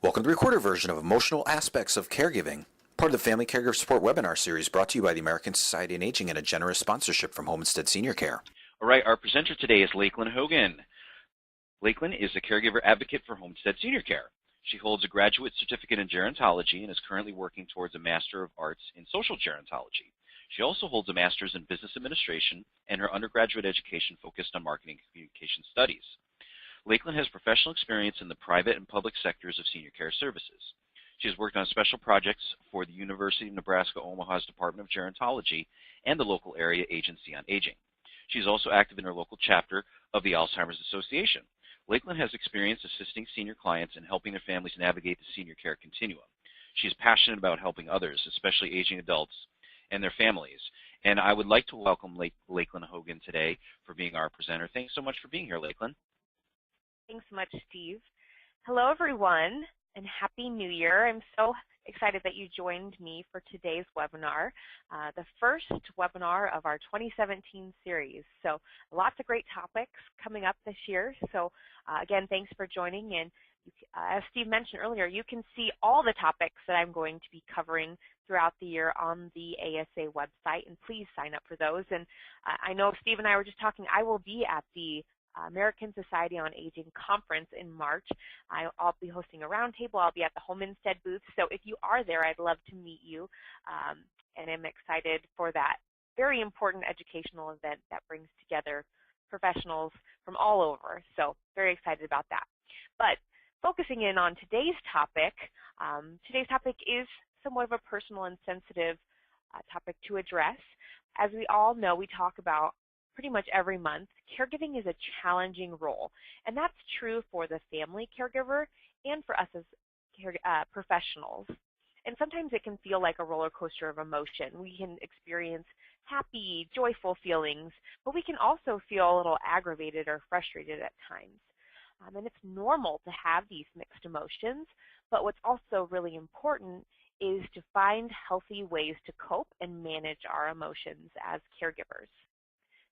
Welcome to the recorded version of Emotional Aspects of Caregiving, part of the Family Caregiver Support webinar series brought to you by the American Society of Aging and a generous sponsorship from Homestead Senior Care. All right, our presenter today is Lakeland Hogan. Lakeland is a caregiver advocate for Homestead Senior Care. She holds a graduate certificate in gerontology and is currently working towards a Master of Arts in Social Gerontology. She also holds a Master's in Business Administration, and her undergraduate education focused on marketing and communication studies. Lakeland has professional experience in the private and public sectors of senior care services. She has worked on special projects for the University of Nebraska-Omaha's Department of Gerontology and the local area agency on aging. She is also active in her local chapter of the Alzheimer's Association. Lakeland has experience assisting senior clients and helping their families navigate the senior care continuum. She is passionate about helping others, especially aging adults and their families. And I would like to welcome Lakeland Hogan today for being our presenter. Thanks so much for being here, Lakeland. Thanks so much, Steve. Hello, everyone, and Happy New Year. I'm so excited that you joined me for today's webinar, the first webinar of our 2017 series. So lots of great topics coming up this year. So again, thanks for joining. And as Steve mentioned earlier, you can see all the topics that I'm going to be covering throughout the year on the ASA website, and please sign up for those. And I know Steve and I were just talking, I will be at the American Society on Aging Conference in March. I'll be hosting a roundtable. I'll be at the Homestead booth. So if you are there, I'd love to meet you. And I'm excited for that very important educational event that brings together professionals from all over. So very excited about that. But focusing in on today's topic is somewhat of a personal and sensitive topic to address. As we all know, we talk about pretty much every month, caregiving is a challenging role, and that's true for the family caregiver and for us as professionals. And sometimes it can feel like a roller coaster of emotion. We can experience happy, joyful feelings, but we can also feel a little aggravated or frustrated at times. And it's normal to have these mixed emotions, but what's also really important is to find healthy ways to cope and manage our emotions as caregivers.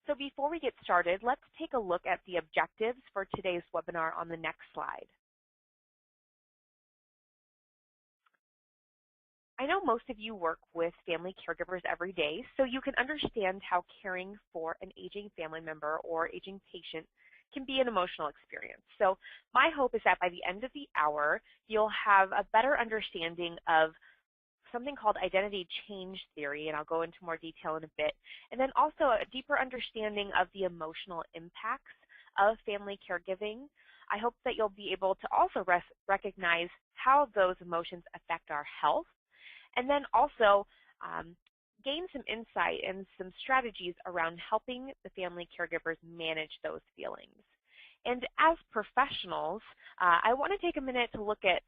So before we get started, let's take a look at the objectives for today's webinar on the next slide. I know most of you work with family caregivers every day, so you can understand how caring for an aging family member or aging patient can be an emotional experience. So my hope is that by the end of the hour, you'll have a better understanding of something called identity change theory, and I'll go into more detail in a bit, and then also a deeper understanding of the emotional impacts of family caregiving. I hope that you'll be able to also recognize how those emotions affect our health, and then also gain some insight and some strategies around helping the family caregivers manage those feelings. And as professionals, I want to take a minute to look at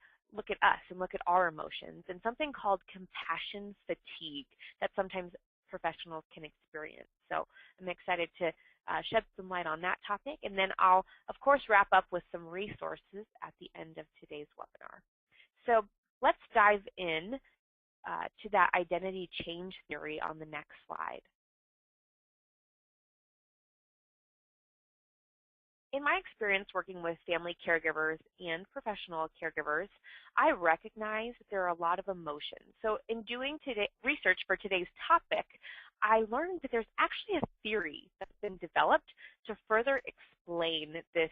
us and look at our emotions and something called compassion fatigue that sometimes professionals can experience. So I'm excited to shed some light on that topic, and then I'll, of course, wrap up with some resources at the end of today's webinar. So let's dive in to that identity change theory on the next slide. In my experience working with family caregivers and professional caregivers, I recognize that there are a lot of emotions. So in doing research for today's topic, I learned that there's actually a theory that's been developed to further explain this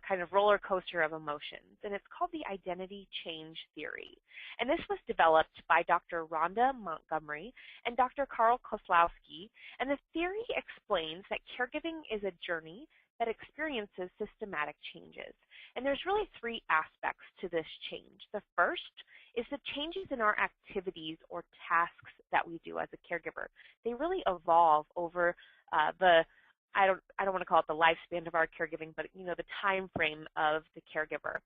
kind of roller coaster of emotions, and it's called the identity change theory. And this was developed by Dr. Rhonda Montgomery and Dr. Karl Koslowski, and the theory explains that caregiving is a journey that experiences systematic changes. And there's really three aspects to this change. The first is the changes in our activities or tasks that we do as a caregiver. They really evolve over I don't want to call it the lifespan of our caregiving, but the time frame of the caregiver.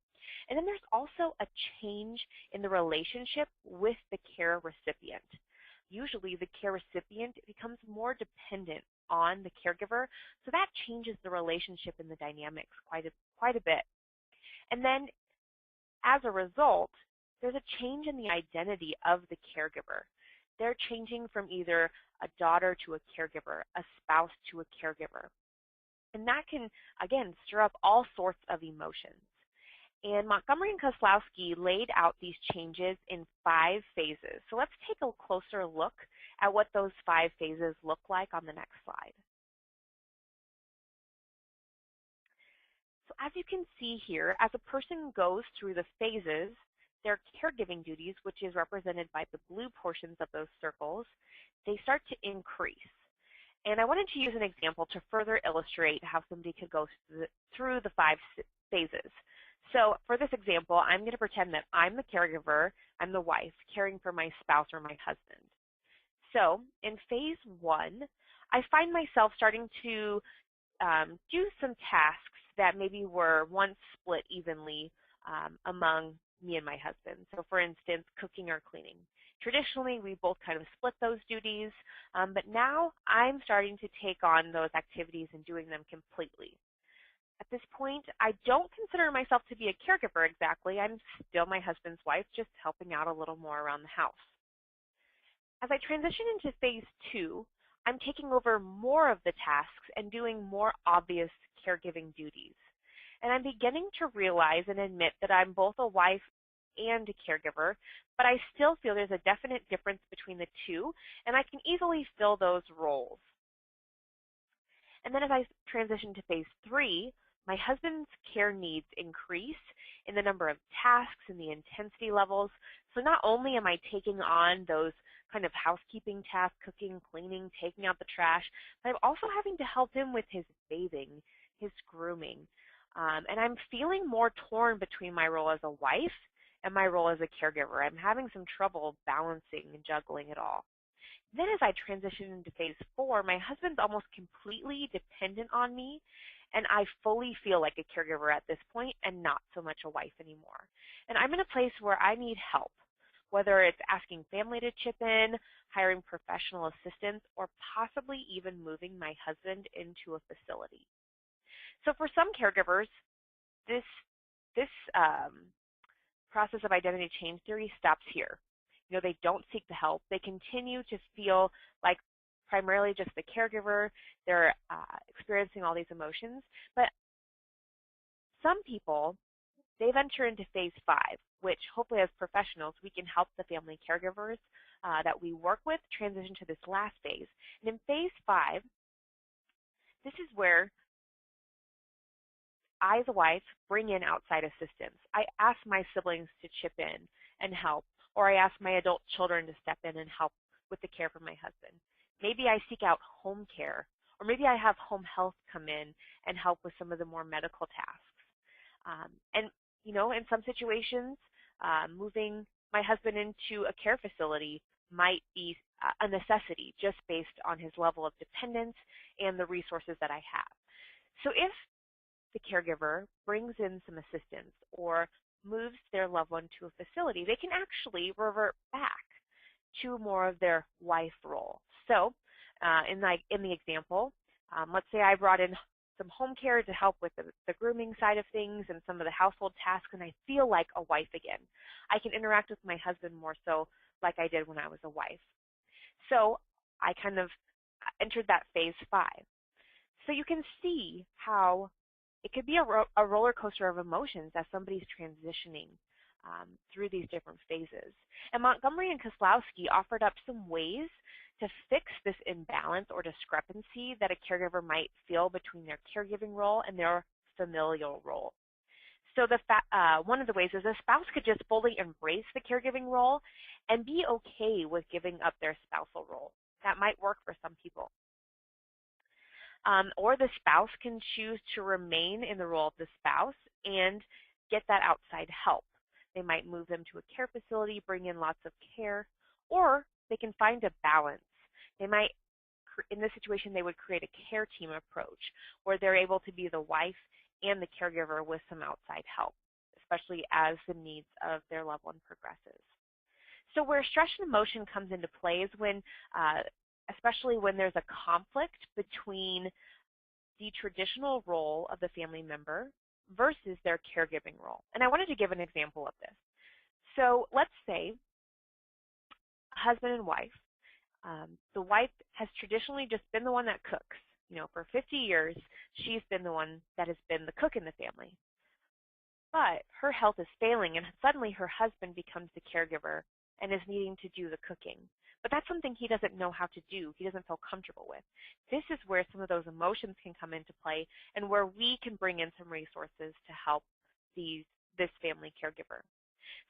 And then there's also a change in the relationship with the care recipient. Usually the care recipient becomes more dependent on the caregiver, so that changes the relationship and the dynamics quite a bit. And then as a result, there's a change in the identity of the caregiver. They're changing from either a daughter to a caregiver, a spouse to a caregiver. And that can, again, stir up all sorts of emotions. And Montgomery and Kozlowski laid out these changes in 5 phases. So let's take a closer look at what those 5 phases look like on the next slide. So as you can see here, as a person goes through the phases, their caregiving duties, which is represented by the blue portions of those circles, they start to increase. And I wanted to use an example to further illustrate how somebody could go through the 5 phases. So for this example, I'm going to pretend that I'm the caregiver, I'm the wife, caring for my spouse or my husband. So in phase 1, I find myself starting to do some tasks that maybe were once split evenly among me and my husband. So for instance, cooking or cleaning. Traditionally, we both kind of split those duties, but now I'm starting to take on those activities and doing them completely. At this point, I don't consider myself to be a caregiver exactly. I'm still my husband's wife, just helping out a little more around the house. As I transition into phase 2, I'm taking over more of the tasks and doing more obvious caregiving duties. And I'm beginning to realize and admit that I'm both a wife and a caregiver, but I still feel there's a definite difference between the two, and I can easily fill those roles. And then as I transition to phase 3, my husband's care needs increase in the number of tasks and the intensity levels. So not only am I taking on those kind of housekeeping tasks, cooking, cleaning, taking out the trash, but I'm also having to help him with his bathing, his grooming. And I'm feeling more torn between my role as a wife and my role as a caregiver. I'm having some trouble balancing and juggling it all. Then as I transition into phase 4, my husband's almost completely dependent on me, and I fully feel like a caregiver at this point and not so much a wife anymore. And I'm in a place where I need help, whether it's asking family to chip in, hiring professional assistance, or possibly even moving my husband into a facility. So for some caregivers, this process of identity change theory stops here. They don't seek the help. They continue to feel like primarily just the caregiver. They're experiencing all these emotions. But some people, they venture into phase 5, which hopefully as professionals, we can help the family caregivers that we work with transition to this last phase. And in phase 5, this is where I, as a wife, bring in outside assistance. I ask my siblings to chip in and help, or I ask my adult children to step in and help with the care for my husband. Maybe I seek out home care, or maybe I have home health come in and help with some of the more medical tasks. And in some situations, moving my husband into a care facility might be a necessity just based on his level of dependence and the resources that I have. So if the caregiver brings in some assistance or moves their loved one to a facility, they can actually revert back to more of their wife role. So in the example, let's say I brought in some home care to help with the grooming side of things and some of the household tasks, and I feel like a wife again. I can interact with my husband more so like I did when I was a wife. So I kind of entered that phase 5. So you can see how it could be a roller coaster of emotions as somebody's transitioning through these different phases. And Montgomery and Kozlowski offered up some ways to fix this imbalance or discrepancy that a caregiver might feel between their caregiving role and their familial role. So one of the ways is a spouse could just fully embrace the caregiving role and be okay with giving up their spousal role. That might work for some people. Or the spouse can choose to remain in the role of the spouse and get that outside help. They might move them to a care facility, bring in lots of care, or they can find a balance. They might, in this situation, they would create a care team approach where they're able to be the wife and the caregiver with some outside help, especially as the needs of their loved one progresses. So where stress and emotion comes into play is when especially when there's a conflict between the traditional role of the family member versus their caregiving role. And I wanted to give an example of this. So let's say husband and wife. The wife has traditionally just been the one that cooks. For 50 years, she's been the one that has been the cook in the family. but her health is failing and suddenly her husband becomes the caregiver and is needing to do the cooking. But that's something he doesn't know how to do, he doesn't feel comfortable with. This is where some of those emotions can come into play and where we can bring in some resources to help this family caregiver.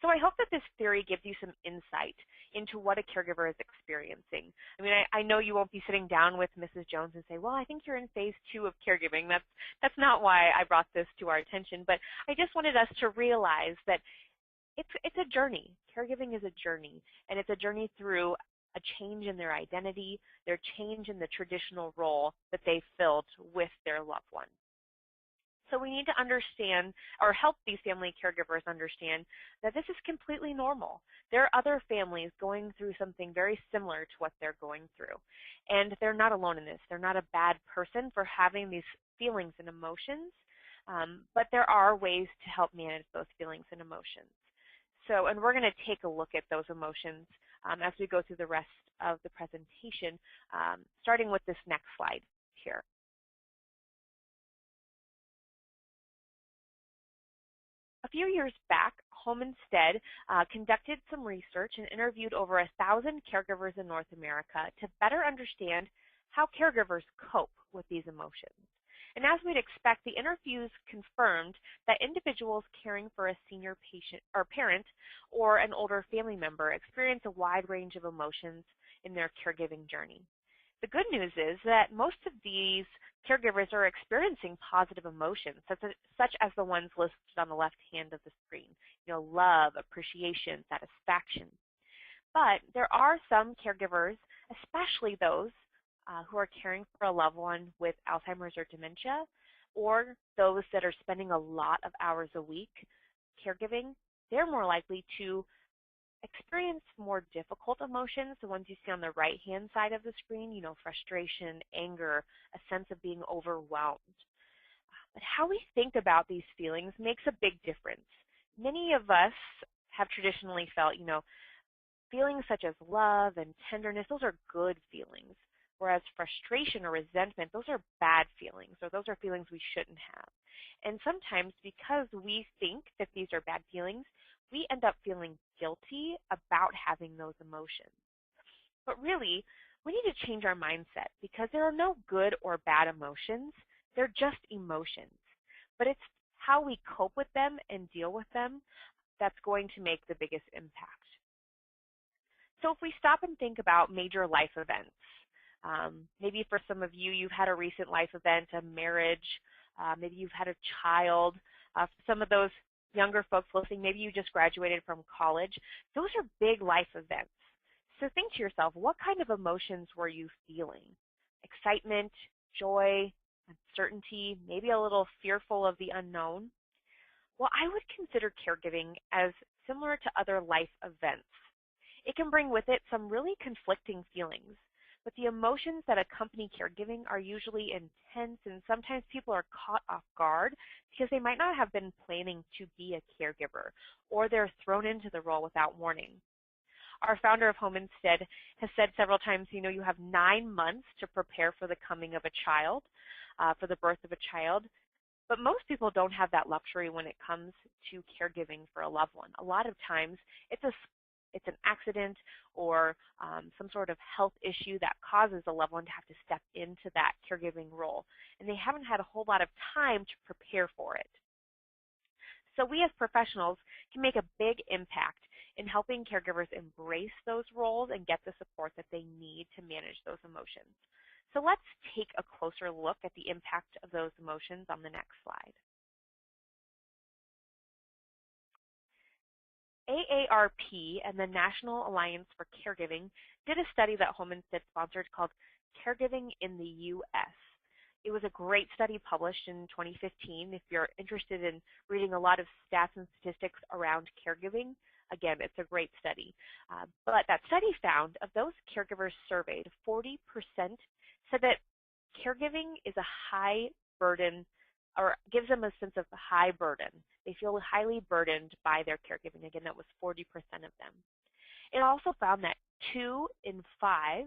So I hope that this theory gives you some insight into what a caregiver is experiencing. I mean, I know you won't be sitting down with Mrs. Jones and say, well, I think you're in phase 2 of caregiving. That's not why I brought this to our attention, but I just wanted us to realize that it's a journey. Caregiving is a journey, and it's a journey through a change in their identity, their change in the traditional role that they filled with their loved one. So we need to understand or help these family caregivers understand that this is completely normal. There are other families going through something very similar to what they're going through. And they're not alone in this. They're not a bad person for having these feelings and emotions, but there are ways to help manage those feelings and emotions. So, and we're going to take a look at those emotions as we go through the rest of the presentation, starting with this next slide here. A few years back, Home Instead conducted some research and interviewed over 1,000 caregivers in North America to better understand how caregivers cope with these emotions. And as we'd expect, the interviews confirmed that individuals caring for a senior patient or parent or an older family member experience a wide range of emotions in their caregiving journey. The good news is that most of these caregivers are experiencing positive emotions, such as the ones listed on the left hand of the screen, love, appreciation, satisfaction. But there are some caregivers, especially those who are caring for a loved one with Alzheimer's or dementia, or those that are spending a lot of hours a week caregiving, they're more likely to experience more difficult emotions, the ones you see on the right-hand side of the screen, frustration, anger, a sense of being overwhelmed. But how we think about these feelings makes a big difference. Many of us have traditionally felt, feelings such as love and tenderness, those are good feelings, whereas frustration or resentment, those are bad feelings, or those are feelings we shouldn't have. And sometimes because we think that these are bad feelings, we end up feeling guilty about having those emotions. But really, we need to change our mindset because there are no good or bad emotions. They're just emotions. But it's how we cope with them and deal with them that's going to make the biggest impact. So if we stop and think about major life events, maybe for some of you, you've had a recent life event, a marriage, maybe you've had a child. For some of those younger folks listening, maybe you just graduated from college. Those are big life events. So think to yourself, what kind of emotions were you feeling? Excitement, joy, uncertainty, maybe a little fearful of the unknown? Well, I would consider caregiving as similar to other life events. It can bring with it some really conflicting feelings, but the emotions that accompany caregiving are usually intense, and sometimes people are caught off guard because they might not have been planning to be a caregiver, or they're thrown into the role without warning. Our founder of Home Instead has said several times, you have 9 months to prepare for the coming of a child, for the birth of a child, but most people don't have that luxury when it comes to caregiving for a loved one. A lot of times it's an accident or some sort of health issue that causes a loved one to have to step into that caregiving role, and they haven't had a whole lot of time to prepare for it. So we as professionals can make a big impact in helping caregivers embrace those roles and get the support that they need to manage those emotions. So let's take a closer look at the impact of those emotions on the next slide. AARP and the National Alliance for Caregiving did a study that Home Instead sponsored called Caregiving in the U.S. It was a great study published in 2015. If you're interested in reading a lot of stats and statistics around caregiving, again, it's a great study. But that study found of those caregivers surveyed, 40% said that caregiving is a high burden or gives them a sense of high burden. They feel highly burdened by their caregiving. Again, that was 40% of them. It also found that 2 in 5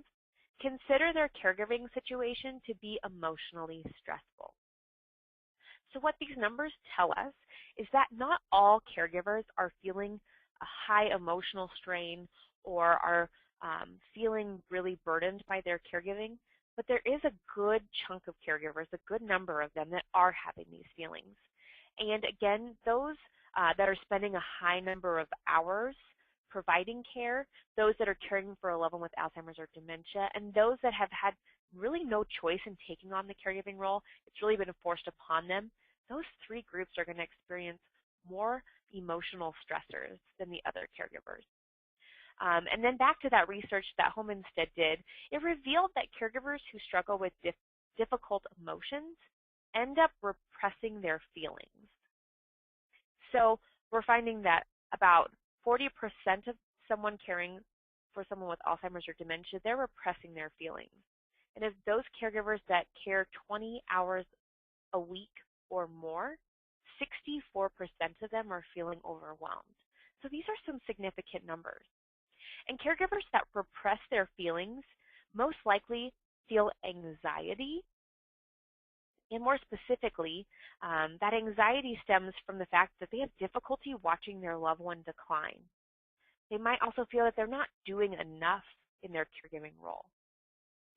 consider their caregiving situation to be emotionally stressful. So what these numbers tell us is that not all caregivers are feeling a high emotional strain or are feeling really burdened by their caregiving, but there is a good chunk of caregivers, a good number of them that are having these feelings. And again, those that are spending a high number of hours providing care, those that are caring for a loved one with Alzheimer's or dementia, and those that have had really no choice in taking on the caregiving role, it's really been forced upon them, those three groups are going to experience more emotional stressors than the other caregivers. And then back to that research that Home Instead did, it revealed that caregivers who struggle with difficult emotions end up repressing their feelings. So we're finding that about 40% of someone caring for someone with Alzheimer's or dementia, they're repressing their feelings. And of those caregivers that care 20 hours a week or more, 64% of them are feeling overwhelmed. So these are some significant numbers. And caregivers that repress their feelings most likely feel anxiety. And more specifically, that anxiety stems from the fact that they have difficulty watching their loved one decline. They might also feel that they're not doing enough in their caregiving role.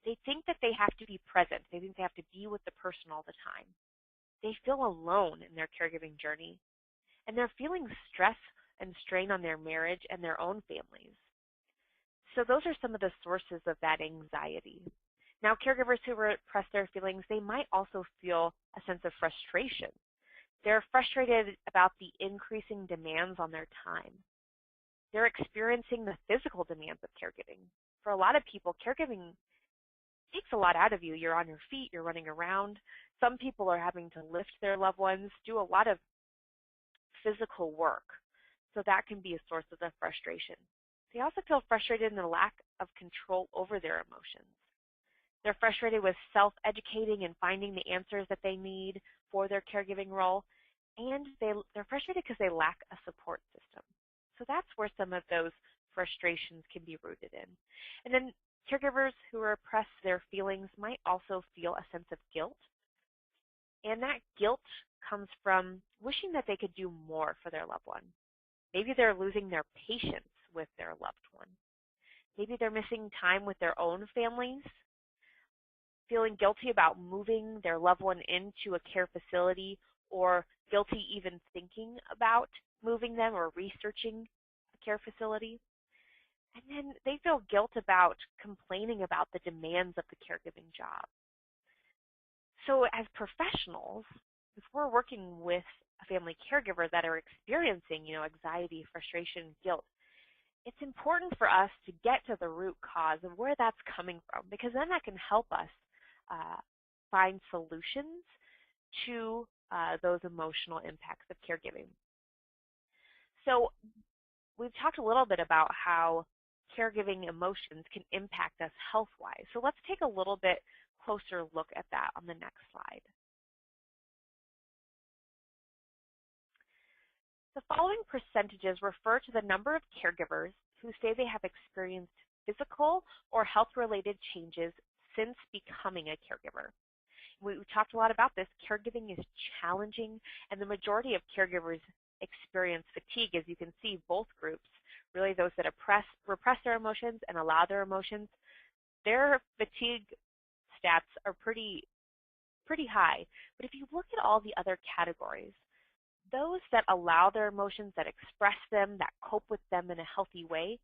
They think that they have to be present. They think they have to be with the person all the time. They feel alone in their caregiving journey. And they're feeling stress and strain on their marriage and their own families. So those are some of the sources of that anxiety. Now, caregivers who repress their feelings, they might also feel a sense of frustration. They're frustrated about the increasing demands on their time. They're experiencing the physical demands of caregiving. For a lot of people, caregiving takes a lot out of you. You're on your feet, you're running around. Some people are having to lift their loved ones, do a lot of physical work. So that can be a source of the frustration. They also feel frustrated in the lack of control over their emotions. They're frustrated with self-educating and finding the answers that they need for their caregiving role. And they're frustrated because they lack a support system. So that's where some of those frustrations can be rooted in. And then caregivers who repress their feelings might also feel a sense of guilt. And that guilt comes from wishing that they could do more for their loved one. Maybe they're losing their patience with their loved one. Maybe they're missing time with their own families, feeling guilty about moving their loved one into a care facility, or guilty even thinking about moving them or researching a care facility. And then they feel guilt about complaining about the demands of the caregiving job. So as professionals, if we're working with a family caregiver that are experiencing, anxiety, frustration, guilt, it's important for us to get to the root cause of where that's coming from, because then that can help us find solutions to those emotional impacts of caregiving. So we've talked a little bit about how caregiving emotions can impact us health-wise. So let's take a little bit closer look at that on the next slide. The following percentages refer to the number of caregivers who say they have experienced physical or health-related changes since becoming a caregiver. We talked a lot about this. Caregiving is challenging, and the majority of caregivers experience fatigue. As you can see, both groups, really those that repress their emotions and allow their emotions, their fatigue stats are pretty high. But if you look at all the other categories, those that allow their emotions, that express them, that cope with them in a healthy way,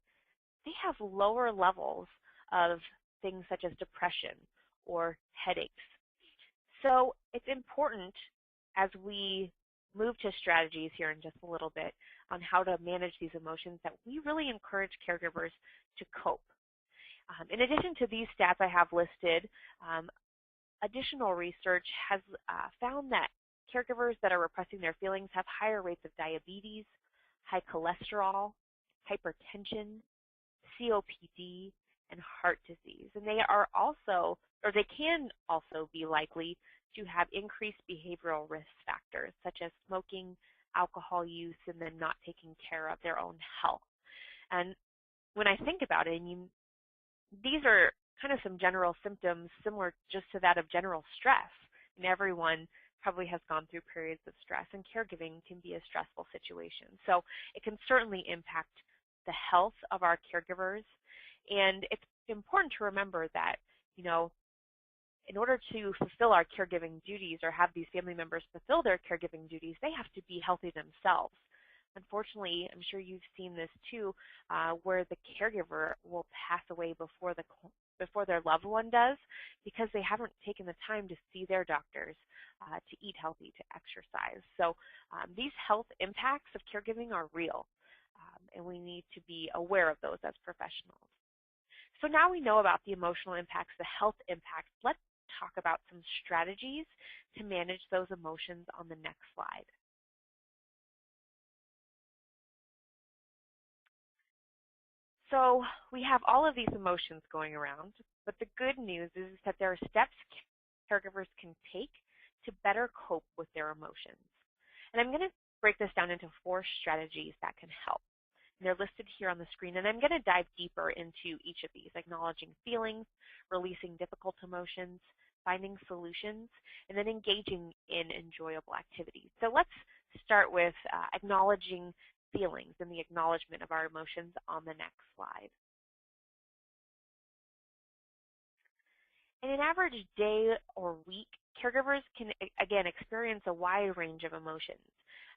they have lower levels of things such as depression or headaches. So it's important, as we move to strategies here in just a little bit on how to manage these emotions, that we really encourage caregivers to cope. In addition to these stats I have listed, additional research has found that caregivers that are repressing their feelings have higher rates of diabetes, high cholesterol, hypertension, COPD, and heart disease. And they are also, or they can also be likely to have increased behavioral risk factors, such as smoking, alcohol use, and then not taking care of their own health. And when I think about it, these are kind of some general symptoms similar just to that of general stress. And everyone probably has gone through periods of stress, and caregiving can be a stressful situation. So it can certainly impact the health of our caregivers. And it's important to remember that, in order to fulfill our caregiving duties or have these family members fulfill their caregiving duties, they have to be healthy themselves. Unfortunately, I'm sure you've seen this too, where the caregiver will pass away before their loved one does because they haven't taken the time to see their doctors, to eat healthy, to exercise. So these health impacts of caregiving are real, and we need to be aware of those as professionals. So now we know about the emotional impacts, the health impacts. Let's talk about some strategies to manage those emotions on the next slide. So we have all of these emotions going around, but the good news is that there are steps caregivers can take to better cope with their emotions. And I'm going to break this down into 4 strategies that can help. And they're listed here on the screen, and I'm going to dive deeper into each of these: acknowledging feelings, releasing difficult emotions, finding solutions, and then engaging in enjoyable activities. So let's start with acknowledging feelings and the acknowledgement of our emotions on the next slide. In an average day or week, caregivers can, again, experience a wide range of emotions.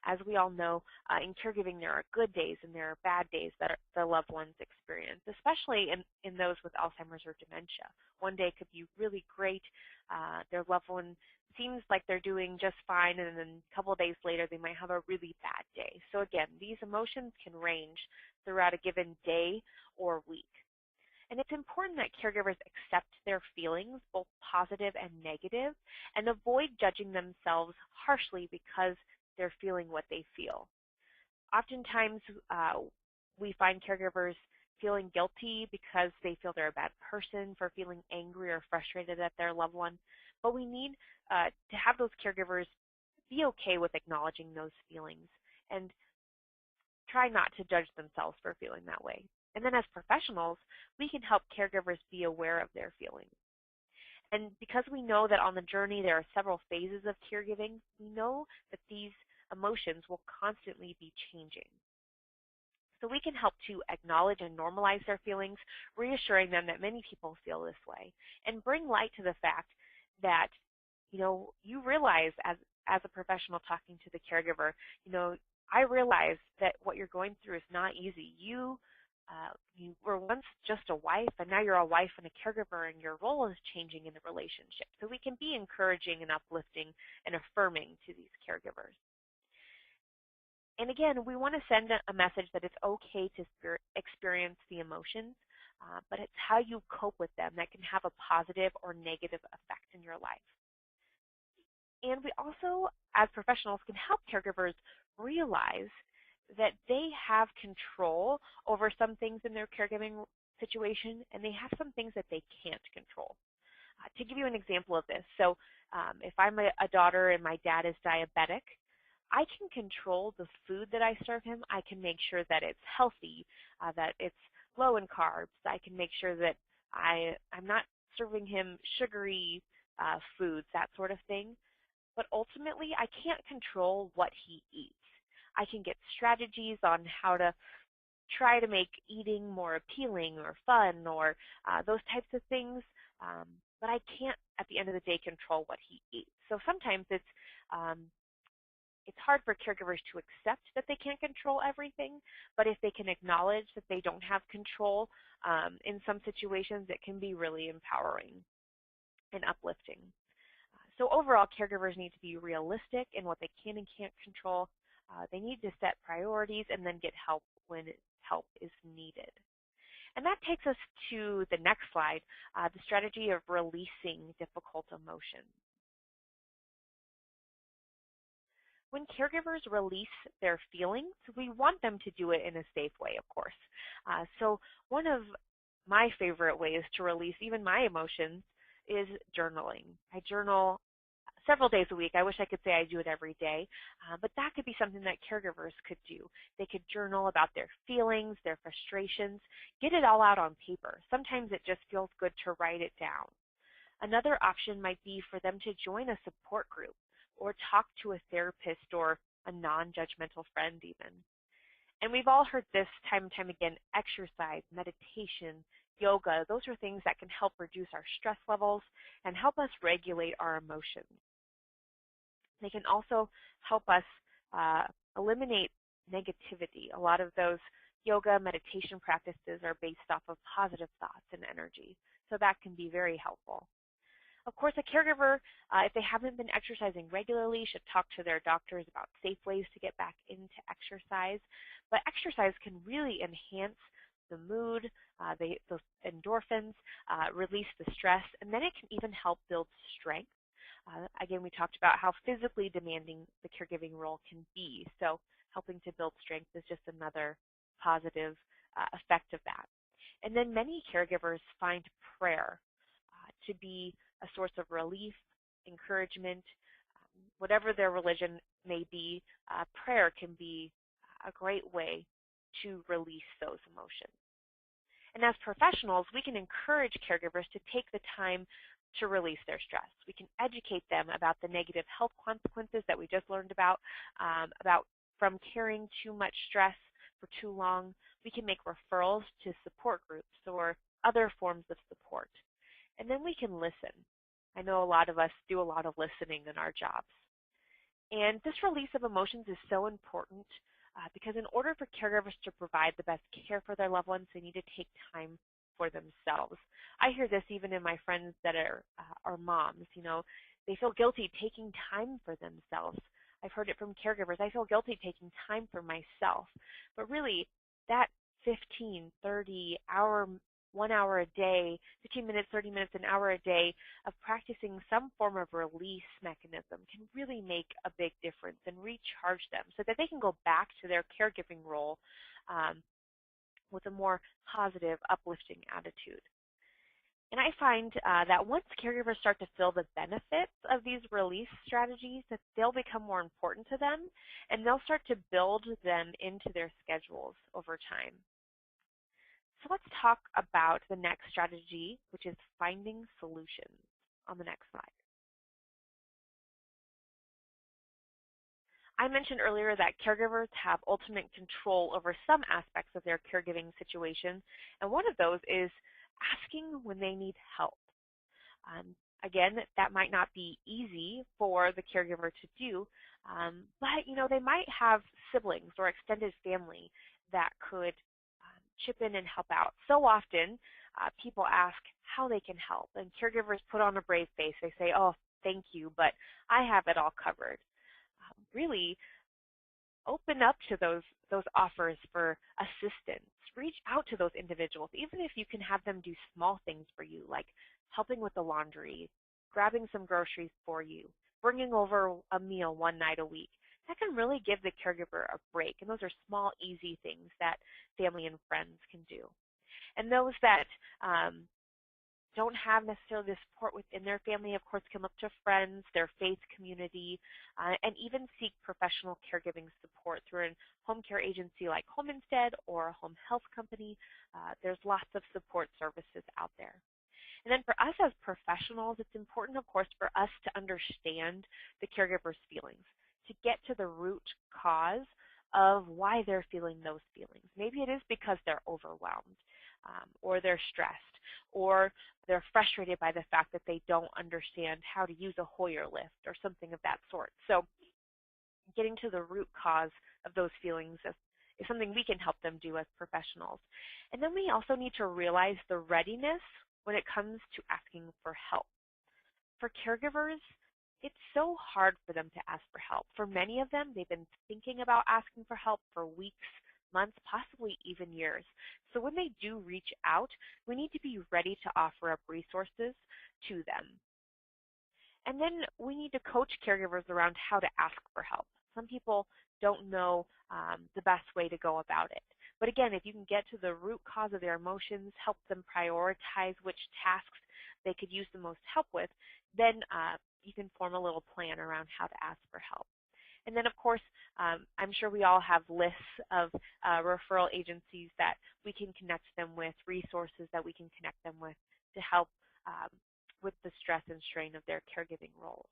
As we all know, in caregiving, there are good days and there are bad days that the loved ones experience, especially in those with Alzheimer's or dementia. One day could be really great. Their loved one seems like they're doing just fine, and then a couple of days later, they might have a really bad day. So again, these emotions can range throughout a given day or week. And it's important that caregivers accept their feelings, both positive and negative, and avoid judging themselves harshly because they're feeling what they feel. Oftentimes, we find caregivers feeling guilty because they feel they're a bad person for feeling angry or frustrated at their loved one. But we need to have those caregivers be okay with acknowledging those feelings and try not to judge themselves for feeling that way. And then as professionals, we can help caregivers be aware of their feelings. And because we know that on the journey there are several phases of caregiving, we know that these emotions will constantly be changing. So we can help to acknowledge and normalize their feelings, reassuring them that many people feel this way, and bring light to the fact that, you realize as a professional talking to the caregiver, I realize that what you're going through is not easy. You were once just a wife, and now you're a wife and a caregiver, and your role is changing in the relationship. So we can be encouraging and uplifting and affirming to these caregivers. And again, we want to send a message that it's okay to experience the emotions, but it's how you cope with them that can have a positive or negative effect in your life. And we also, as professionals, can help caregivers realize that they have control over some things in their caregiving situation, and they have some things that they can't control. To give you an example of this, so if I'm a daughter and my dad is diabetic, I can control the food that I serve him. I can make sure that it's healthy, that it's low in carbs. I can make sure that I'm not serving him sugary foods, that sort of thing. But ultimately, I can't control what he eats. I can get strategies on how to try to make eating more appealing or fun or those types of things, but I can't, at the end of the day, control what he eats. So sometimes it's hard for caregivers to accept that they can't control everything, but if they can acknowledge that they don't have control in some situations, it can be really empowering and uplifting. So overall, caregivers need to be realistic in what they can and can't control. They need to set priorities and then get help when help is needed. And that takes us to the next slide, the strategy of releasing difficult emotions. When caregivers release their feelings, we want them to do it in a safe way, of course. So one of my favorite ways to release even my emotions is journaling. I journal several days a week. I wish I could say I do it every day, but that could be something that caregivers could do. They could journal about their feelings, their frustrations, get it all out on paper. Sometimes it just feels good to write it down. Another option might be for them to join a support group or talk to a therapist or a non-judgmental friend even. And we've all heard this time and time again: exercise, meditation, yoga. Those are things that can help reduce our stress levels and help us regulate our emotions. They can also help us eliminate negativity. A lot of those yoga, meditation practices are based off of positive thoughts and energy, so that can be very helpful. Of course, a caregiver, if they haven't been exercising regularly, should talk to their doctors about safe ways to get back into exercise. But exercise can really enhance the mood, those endorphins, release the stress, and then it can even help build strength. Again, we talked about how physically demanding the caregiving role can be, so helping to build strength is just another positive effect of that. And then many caregivers find prayer to be a source of relief, encouragement, whatever their religion may be. Prayer can be a great way to release those emotions. And as professionals, we can encourage caregivers to take the time to release their stress. We can educate them about the negative health consequences that we just learned about from carrying too much stress for too long. We can make referrals to support groups or other forms of support. And then we can listen. I know a lot of us do a lot of listening in our jobs. And this release of emotions is so important because in order for caregivers to provide the best care for their loved ones, they need to take time for themselves. I hear this even in my friends that are moms. You know, they feel guilty taking time for themselves. I've heard it from caregivers. I feel guilty taking time for myself. But really, that 15, 30 hour, 1 hour a day, 15 minutes, 30 minutes, an hour a day of practicing some form of release mechanism can really make a big difference and recharge them so that they can go back to their caregiving role with a more positive, uplifting attitude. And I find that once caregivers start to feel the benefits of these release strategies, that they'll become more important to them, and they'll start to build them into their schedules over time. So let's talk about the next strategy, which is finding solutions, on the next slide. I mentioned earlier that caregivers have ultimate control over some aspects of their caregiving situation, and one of those is asking when they need help. Again, that might not be easy for the caregiver to do, but you know, they might have siblings or extended family that could chip in and help out. So often, people ask how they can help, and caregivers put on a brave face. They say, "Oh, thank you, but I have it all covered." Really, open up to those offers for assistance. Reach out to those individuals, even if you can have them do small things for you, like helping with the laundry, grabbing some groceries for you, bringing over a meal one night a week. That can really give the caregiver a break, and those are small, easy things that family and friends can do. And those that don't have necessarily the support within their family, of course, can look to friends, their faith community, and even seek professional caregiving support through a home care agency like Home Instead or a home health company. There's lots of support services out there. And then for us as professionals, it's important, of course, for us to understand the caregiver's feelings, to get to the root cause of why they're feeling those feelings. Maybe it is because they're overwhelmed, or they're stressed, or they're frustrated by the fact that they don't understand how to use a Hoyer lift or something of that sort. So getting to the root cause of those feelings is something we can help them do as professionals. And then we also need to realize the readiness when it comes to asking for help. For caregivers, it's so hard for them to ask for help. For many of them, they've been thinking about asking for help for weeks, months, possibly even years. So when they do reach out, we need to be ready to offer up resources to them. And then we need to coach caregivers around how to ask for help. Some people don't know the best way to go about it. But again, if you can get to the root cause of their emotions, help them prioritize which tasks they could use the most help with, then you can form a little plan around how to ask for help. And then, of course, I'm sure we all have lists of referral agencies that we can connect them with, resources that we can connect them with to help with the stress and strain of their caregiving role.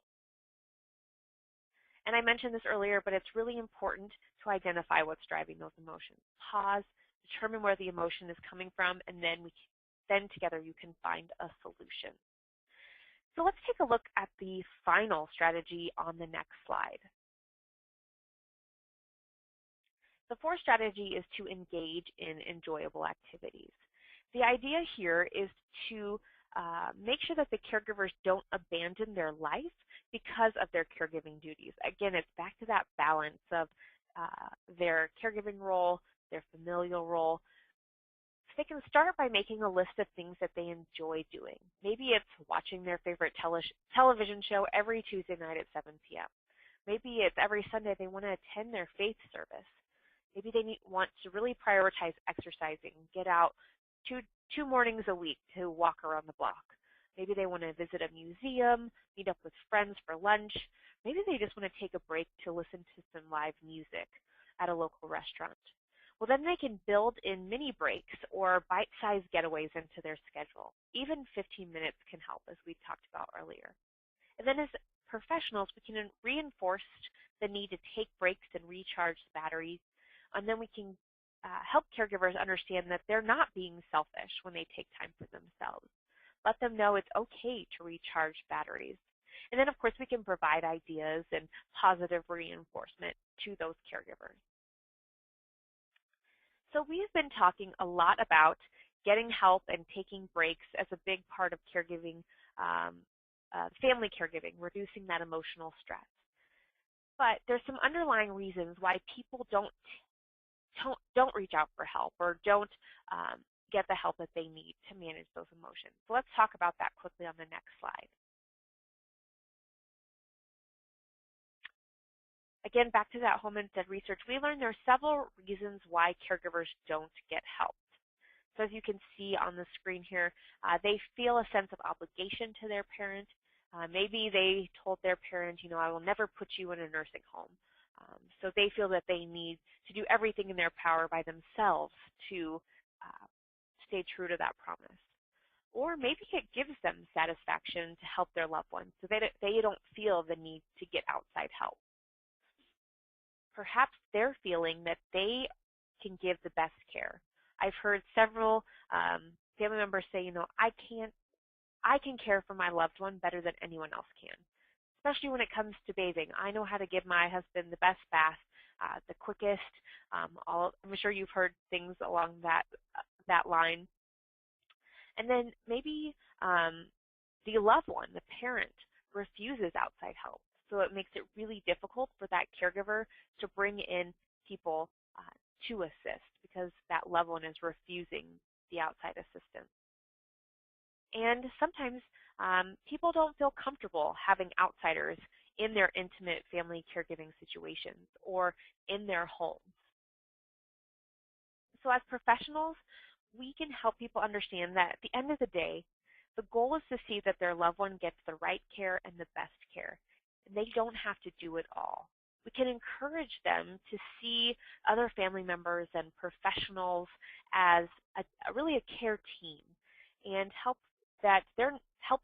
And I mentioned this earlier, but it's really important to identify what's driving those emotions. Pause, determine where the emotion is coming from, and then together you can find a solution. So let's take a look at the final strategy on the next slide. The fourth strategy is to engage in enjoyable activities. The idea here is to make sure that the caregivers don't abandon their life because of their caregiving duties. Again, it's back to that balance of their caregiving role, their familial role. So they can start by making a list of things that they enjoy doing. Maybe it's watching their favorite television show every Tuesday night at 7 p.m. Maybe it's every Sunday they want to attend their faith service. Maybe they want to really prioritize exercising, get out two mornings a week to walk around the block. Maybe they want to visit a museum, meet up with friends for lunch. Maybe they just want to take a break to listen to some live music at a local restaurant. Well, then they can build in mini breaks or bite-sized getaways into their schedule. Even 15 minutes can help, as we talked about earlier. And then as professionals, we can reinforce the need to take breaks and recharge the batteries. And then we can help caregivers understand that they're not being selfish when they take time for themselves. Let them know it's okay to recharge batteries. And then, of course, we can provide ideas and positive reinforcement to those caregivers. So we have been talking a lot about getting help and taking breaks as a big part of caregiving, family caregiving, reducing that emotional stress. But there's some underlying reasons why people don't reach out for help or don't get the help that they need to manage those emotions. So let's talk about that quickly on the next slide. Again, back to that Homestead research, we learned there are several reasons why caregivers don't get help. So as you can see on the screen here, they feel a sense of obligation to their parent. Maybe they told their parent, I will never put you in a nursing home. So they feel that they need to do everything in their power by themselves to stay true to that promise. Or maybe it gives them satisfaction to help their loved ones, so they don't feel the need to get outside help. Perhaps they're feeling that they can give the best care. I've heard several family members say, I can care for my loved one better than anyone else can, especially when it comes to bathing. I know how to give my husband the best bath, the quickest. I'm sure you've heard things along that line. And then maybe the loved one, the parent, refuses outside help. So it makes it really difficult for that caregiver to bring in people to assist because that loved one is refusing the outside assistance. And sometimes people don't feel comfortable having outsiders in their intimate family caregiving situations or in their homes. So as professionals, we can help people understand that at the end of the day, the goal is to see that their loved one gets the right care and the best care. And they don't have to do it all. We can encourage them to see other family members and professionals as really a care team and help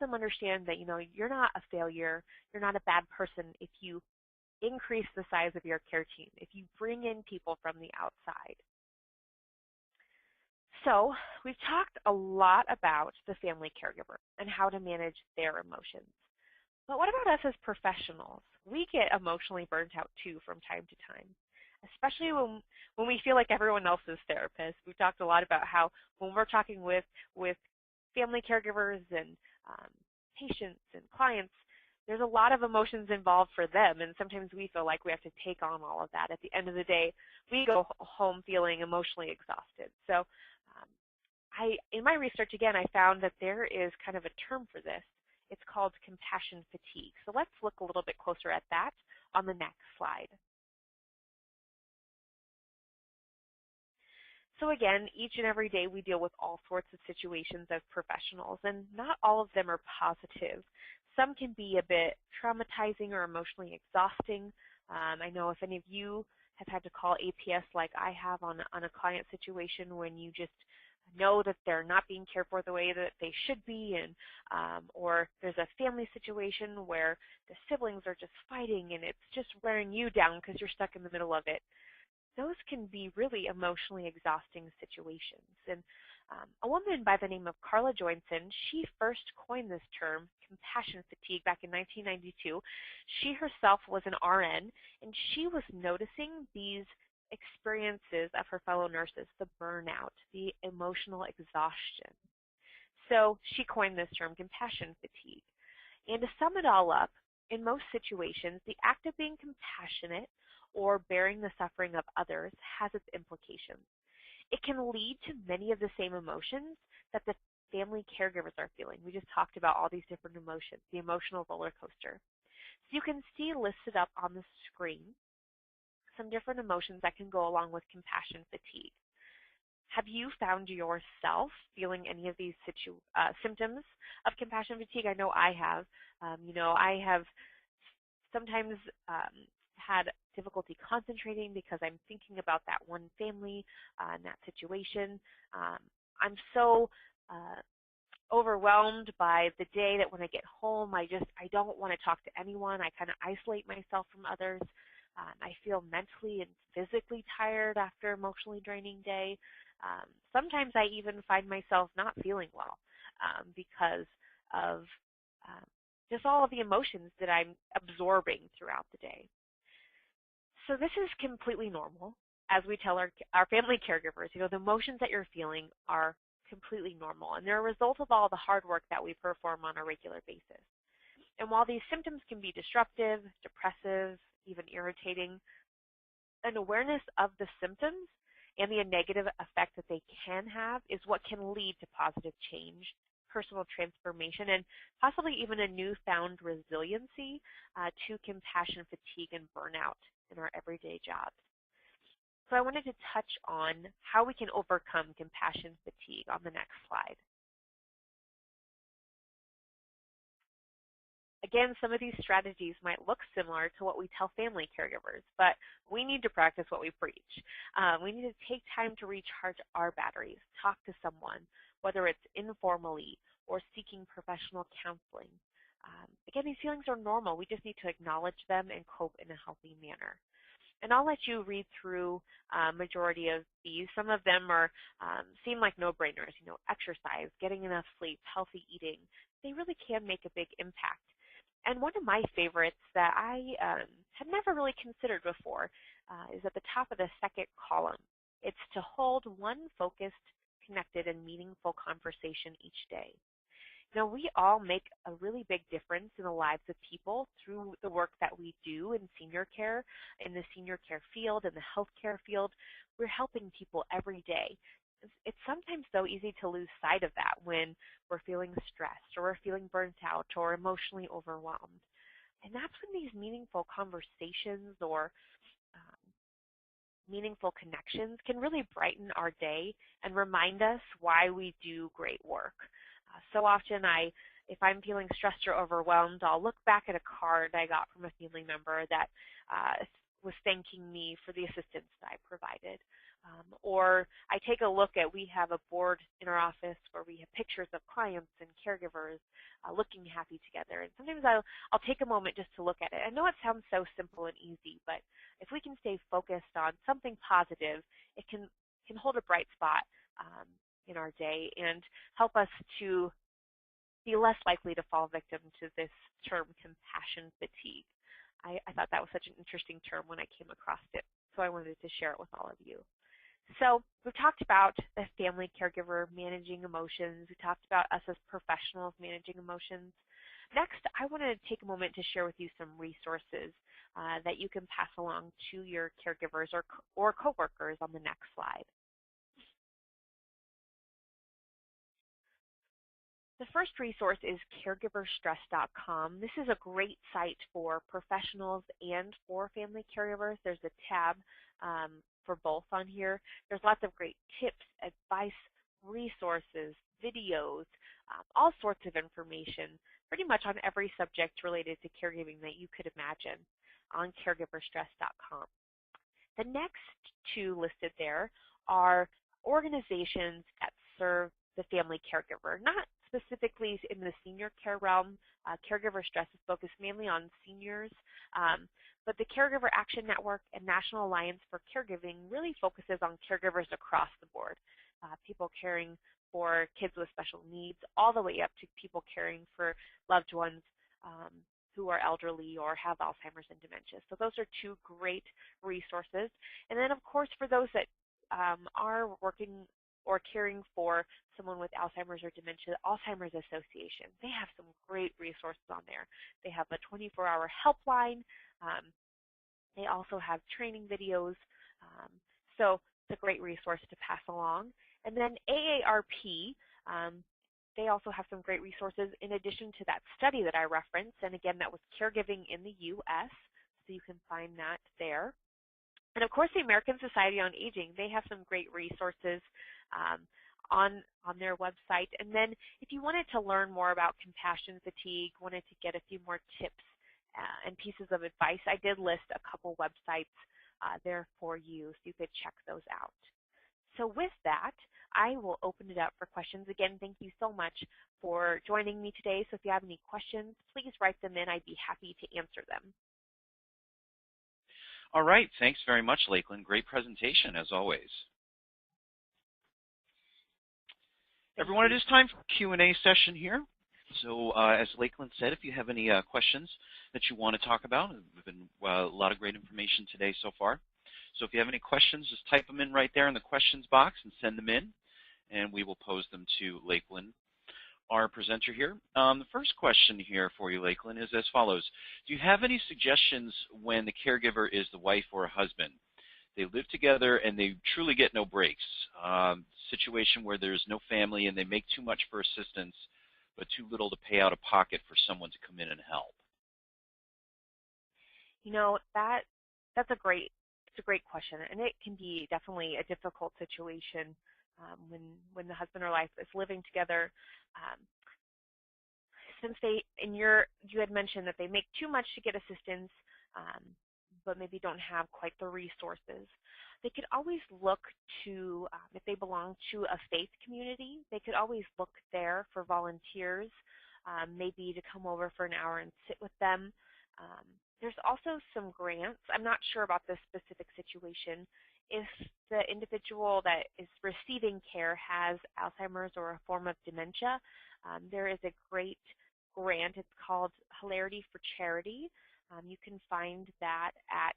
them understand that you're not a failure, you're not a bad person if you increase the size of your care team, if you bring in people from the outside. So we've talked a lot about the family caregiver and how to manage their emotions. But what about us as professionals? We get emotionally burnt out too from time to time, especially when we feel like everyone else is therapists. We've talked a lot about how when we're talking with family caregivers and patients and clients, there's a lot of emotions involved for them, and sometimes we feel like we have to take on all of that. At the end of the day, we go home feeling emotionally exhausted. So in my research, again, I found that there is kind of a term for this. It's called compassion fatigue. So let's look a little bit closer at that on the next slide. So again, each and every day we deal with all sorts of situations as professionals, and not all of them are positive. Some can be a bit traumatizing or emotionally exhausting. I know if any of you have had to call APS like I have on a client situation when you just know that they're not being cared for the way that they should be, and or there's a family situation where the siblings are just fighting and it's just wearing you down because you're stuck in the middle of it. Those can be really emotionally exhausting situations. And a woman by the name of Carla Joynson, she first coined this term, compassion fatigue, back in 1992. She herself was an RN, and she was noticing these experiences of her fellow nurses, the burnout, the emotional exhaustion. So she coined this term, compassion fatigue. And to sum it all up, in most situations, the act of being compassionate or bearing the suffering of others has its implications. It can lead to many of the same emotions that the family caregivers are feeling. We just talked about all these different emotions, the emotional roller coaster. So you can see listed up on the screen some different emotions that can go along with compassion fatigue. Have you found yourself feeling any of these symptoms of compassion fatigue? I know I have. I have sometimes had difficulty concentrating because I'm thinking about that one family and that situation. I'm so overwhelmed by the day that when I get home, I don't want to talk to anyone. I kind of isolate myself from others. I feel mentally and physically tired after an emotionally draining day. Sometimes I even find myself not feeling well because of just all of the emotions that I'm absorbing throughout the day. So this is completely normal. As we tell our family caregivers, the emotions that you're feeling are completely normal, and they're a result of all the hard work that we perform on a regular basis. And while these symptoms can be disruptive, depressive, even irritating, an awareness of the symptoms and the negative effect that they can have is what can lead to positive change, personal transformation, and possibly even a newfound resiliency to compassion fatigue and burnout in our everyday jobs. So I wanted to touch on how we can overcome compassion fatigue on the next slide. Again, some of these strategies might look similar to what we tell family caregivers, but we need to practice what we preach. We need to take time to recharge our batteries, talk to someone, whether it's informally or seeking professional counseling. Again, these feelings are normal. We just need to acknowledge them and cope in a healthy manner. And I'll let you read through majority of these. Some of them seem like no-brainers. Exercise, getting enough sleep, healthy eating. They really can make a big impact. And one of my favorites that I had never really considered before is at the top of the second column. It's to hold one focused, connected, and meaningful conversation each day. We all make a really big difference in the lives of people through the work that we do in senior care, in the senior care field, in the healthcare field. We're helping people every day. It's sometimes so easy to lose sight of that when we're feeling stressed or we're feeling burnt out or emotionally overwhelmed. And that's when these meaningful conversations or meaningful connections can really brighten our day and remind us why we do great work. So often if I'm feeling stressed or overwhelmed, I'll look back at a card I got from a family member that was thanking me for the assistance that I provided. Or I take a look at, we have a board in our office where we have pictures of clients and caregivers looking happy together. And sometimes I'll take a moment just to look at it. I know it sounds so simple and easy, but if we can stay focused on something positive, it can hold a bright spot in our day and help us to be less likely to fall victim to this term, compassion fatigue. I thought that was such an interesting term when I came across it, so I wanted to share it with all of you. So we've talked about the family caregiver managing emotions. We talked about us as professionals managing emotions. Next, I want to take a moment to share with you some resources that you can pass along to your caregivers or coworkers on the next slide. The first resource is caregiverstress.com. This is a great site for professionals and for family caregivers. There's a tab for both on here. There's lots of great tips, advice, resources, videos, all sorts of information, pretty much on every subject related to caregiving that you could imagine on caregiverstress.com. The next two listed there are organizations that serve the family caregiver, not specifically in the senior care realm. Caregiver Stress is focused mainly on seniors, but the Caregiver Action Network and National Alliance for Caregiving really focuses on caregivers across the board, people caring for kids with special needs, all the way up to people caring for loved ones who are elderly or have Alzheimer's and dementia. So those are two great resources. And then, of course, for those that are working or caring for someone with Alzheimer's or dementia, the Alzheimer's Association, they have some great resources on there. They have a 24-hour helpline. They also have training videos. So it's a great resource to pass along. And then AARP, they also have some great resources in addition to that study that I referenced. And again, that was Caregiving in the U.S., so you can find that there. And of course, the American Society on Aging, they have some great resources on their website. And then if you wanted to learn more about compassion fatigue, wanted to get a few more tips and pieces of advice, I did list a couple websites there for you, so you could check those out. So with that, I will open it up for questions. Again, thank you so much for joining me today. So if you have any questions, please write them in. I'd be happy to answer them. All right. Thanks very much, Lakeland. Great presentation, as always. Everyone, it is time for Q&A session here. So as Lakeland said, if you have any questions that you want to talk about, there's been a lot of great information today so far. So if you have any questions, just type them in right there in the questions box and send them in, and we will pose them to Lakeland, our presenter here. The first question here for you, Lakeland, is as follows. Do you have any suggestions when the caregiver is the wife or a husband? They live together and they truly get no breaks. Situation where there's no family and they make too much for assistance, but too little to pay out of pocket for someone to come in and help. You know, that's a great question, and it can be definitely a difficult situation when the husband or wife is living together. Since you had mentioned that they make too much to get assistance, but maybe don't have quite the resources, they could always look to, if they belong to a faith community, they could always look there for volunteers, maybe to come over for an hour and sit with them. There's also some grants. I'm not sure about this specific situation. If the individual that is receiving care has Alzheimer's or a form of dementia, there is a great grant. It's called Hilarity for Charity. You can find that at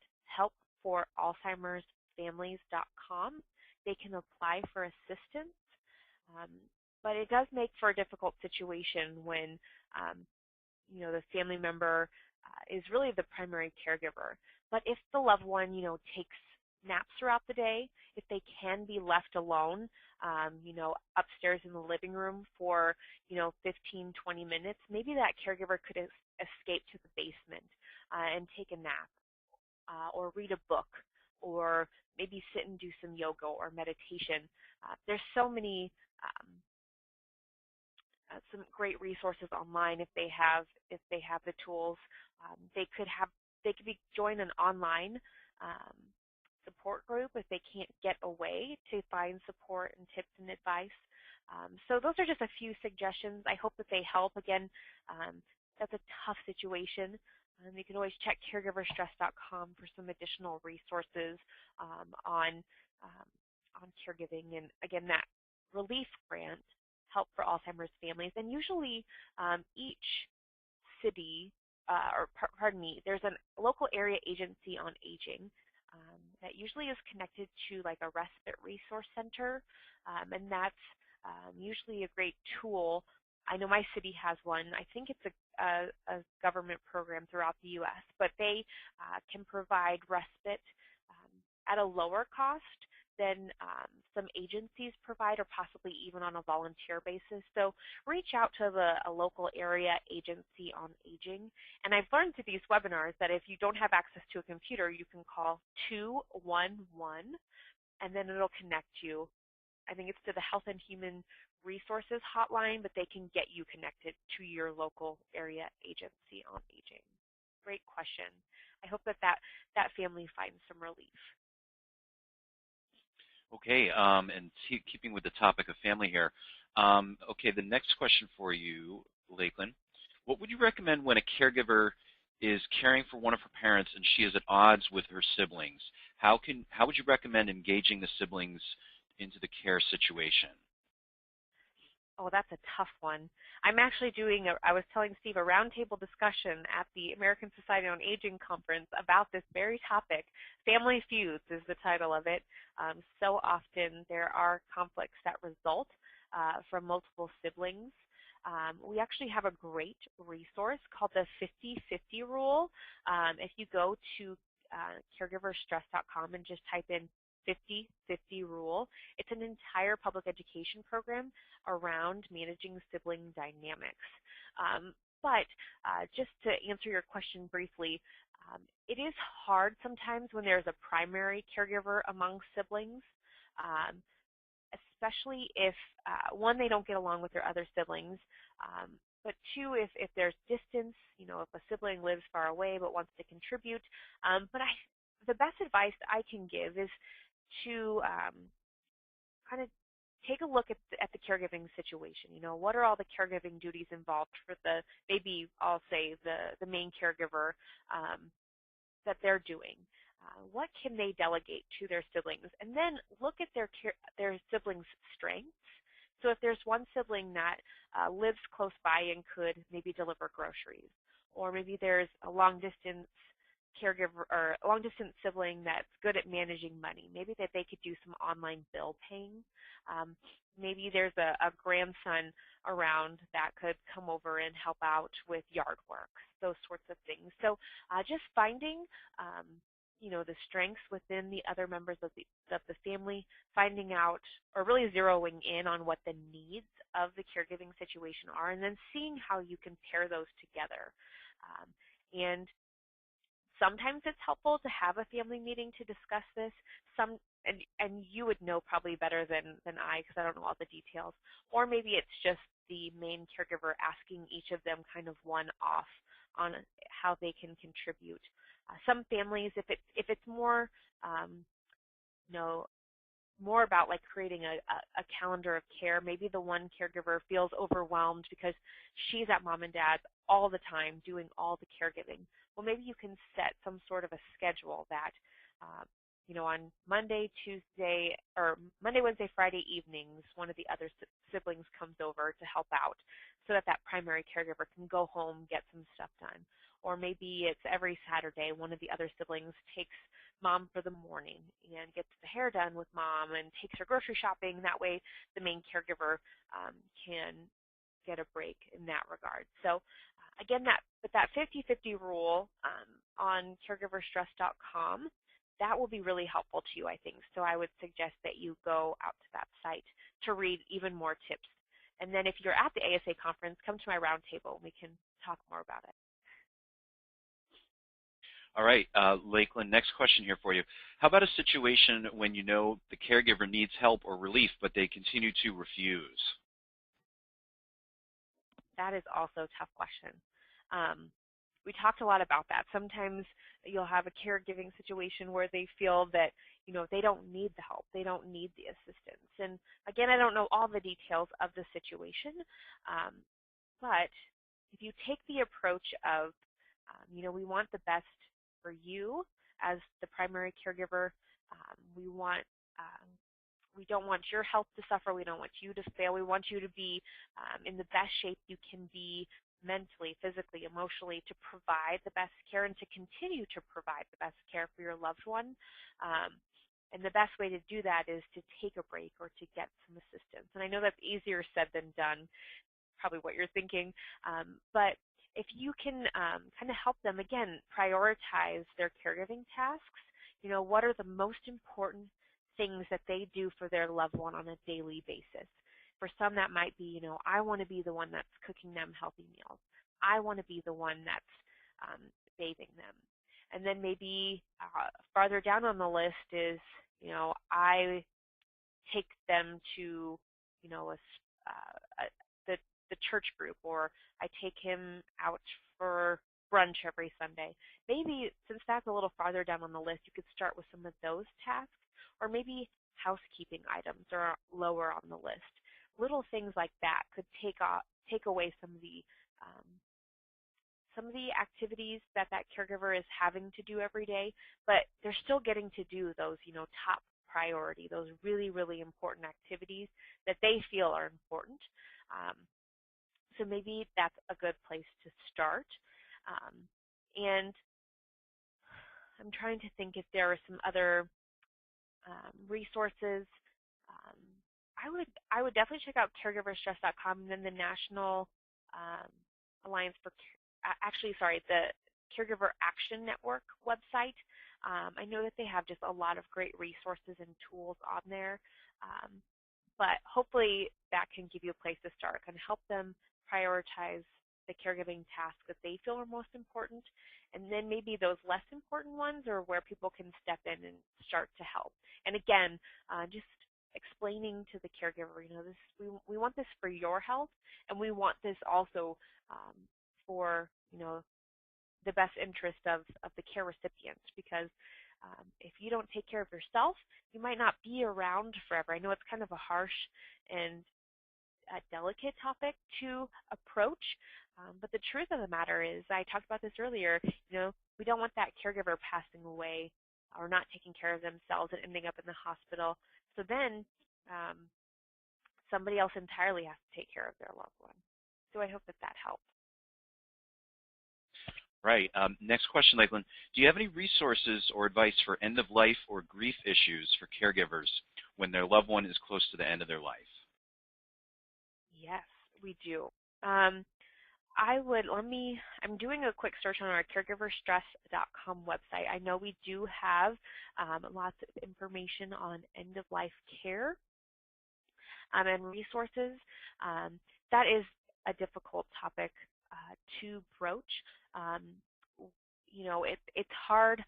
helpforalzheimersfamilies.com. They can apply for assistance, but it does make for a difficult situation when the family member is really the primary caregiver. But if the loved one, takes naps throughout the day, if they can be left alone, upstairs in the living room for, 15, 20 minutes, maybe that caregiver could escape to the basement and take a nap or read a book or maybe sit and do some yoga or meditation. There's so many some great resources online if they have the tools. They could join an online support group if they can't get away to find support and tips and advice. So those are just a few suggestions. I hope that they help. Again, that's a tough situation. You can always check caregiverstress.com for some additional resources on caregiving. And again, that relief grant, Help for Alzheimer's Families. And usually each city, there's a local area agency on aging that usually is connected to like a respite resource center, and that's usually a great tool. I know my city has one. I think it's a government program throughout the U.S., but they can provide respite at a lower cost than some agencies provide, or possibly even on a volunteer basis. So reach out to a local area agency on aging. And I've learned through these webinars that if you don't have access to a computer, you can call 211, and then it'll connect you. I think it's to the Health and Human Resources hotline, but they can get you connected to your local area agency on aging. Great question. I hope that family finds some relief. Okay, and keeping with the topic of family here, okay, the next question for you, Lakeland. What would you recommend when a caregiver is caring for one of her parents and she is at odds with her siblings? How would you recommend engaging the siblings into the care situation? Oh, that's a tough one. I'm actually doing, I was telling Steve, a roundtable discussion at the American Society on Aging conference about this very topic. Family Feuds is the title of it. So often there are conflicts that result from multiple siblings. We actually have a great resource called the 50-50 rule. If you go to caregiverstress.com and just type in 50-50 rule, it's an entire public education program around managing sibling dynamics. But just to answer your question briefly, it is hard sometimes when there's a primary caregiver among siblings, especially if, one, they don't get along with their other siblings, but two, if there's distance, if a sibling lives far away but wants to contribute. But the best advice I can give is to kind of take a look at the caregiving situation. What are all the caregiving duties involved for maybe I'll say the main caregiver that they're doing? What can they delegate to their siblings? And then look at their siblings' strengths. So if there's one sibling that lives close by and could maybe deliver groceries, or maybe there's a long-distance caregiver or a long-distance sibling that's good at managing money, maybe that they could do some online bill paying. Maybe there's a grandson around that could come over and help out with yard work, those sorts of things. So just finding the strengths within the other members of the family, finding out or really zeroing in on what the needs of the caregiving situation are, and then seeing how you can pair those together. And sometimes it's helpful to have a family meeting to discuss this. And you would know probably better than I, because I don't know all the details. Or maybe it's just the main caregiver asking each of them kind of one-off on how they can contribute. Some families, if it's more, more about like creating a calendar of care, maybe the one caregiver feels overwhelmed because she's at mom and dad's all the time doing all the caregiving. Well, maybe you can set some sort of a schedule that on Monday, Wednesday, Friday evenings, one of the other siblings comes over to help out so that primary caregiver can go home, get some stuff done. Or maybe it's every Saturday, one of the other siblings takes mom for the morning and gets the hair done with mom and takes her grocery shopping. That way the main caregiver can get a break in that regard. So again, that 50-50 rule on caregiverstress.com, that will be really helpful to you, I think. So I would suggest that you go out to that site to read even more tips. And then if you're at the ASA conference, come to my roundtable and we can talk more about it. All right, Lakeland, next question here for you. How about a situation when you know the caregiver needs help or relief, but they continue to refuse? That is also a tough question. We talked a lot about that. Sometimes you'll have a caregiving situation where they feel that, they don't need the help. They don't need the assistance. And again, I don't know all the details of the situation, but if you take the approach of, we want the best for you as the primary caregiver. We don't want your health to suffer. We don't want you to fail. We want you to be in the best shape you can be mentally, physically, emotionally, to provide the best care and to continue to provide the best care for your loved one. And the best way to do that is to take a break or to get some assistance. And I know that's easier said than done, probably what you're thinking. But if you can kind of help them, again, prioritize their caregiving tasks, what are the most important things that they do for their loved one on a daily basis. For some, that might be, I want to be the one that's cooking them healthy meals. I want to be the one that's bathing them. And then maybe farther down on the list is, I take them to, the church group, or I take him out for brunch every Sunday. Maybe since that's a little farther down on the list, you could start with some of those tasks, or maybe housekeeping items are lower on the list. Little things like that could take away some of the activities that caregiver is having to do every day, but they're still getting to do those, top priority, those really, really important activities that they feel are important. So maybe that's a good place to start. And I'm trying to think if there are some other resources. I would definitely check out caregiverstress.com and then the National Alliance for, the Caregiver Action Network website. I know that they have just a lot of great resources and tools on there, but hopefully that can give you a place to start and help them prioritize the caregiving tasks that they feel are most important, and then maybe those less important ones are where people can step in and start to help. And again, just explaining to the caregiver, we want this for your health, and we want this also for the best interest of the care recipients, because if you don't take care of yourself, you might not be around forever. I know it's kind of a harsh and a delicate topic to approach, but the truth of the matter is, I talked about this earlier, we don't want that caregiver passing away or not taking care of themselves and ending up in the hospital. So then somebody else entirely has to take care of their loved one. So I hope that helps. Right. Next question, Lakeland. Do you have any resources or advice for end-of-life or grief issues for caregivers when their loved one is close to the end of their life? Yes, we do. I'm doing a quick search on our caregiverstress.com website. I know we do have lots of information on end-of-life care and resources. That is a difficult topic to broach. It's hard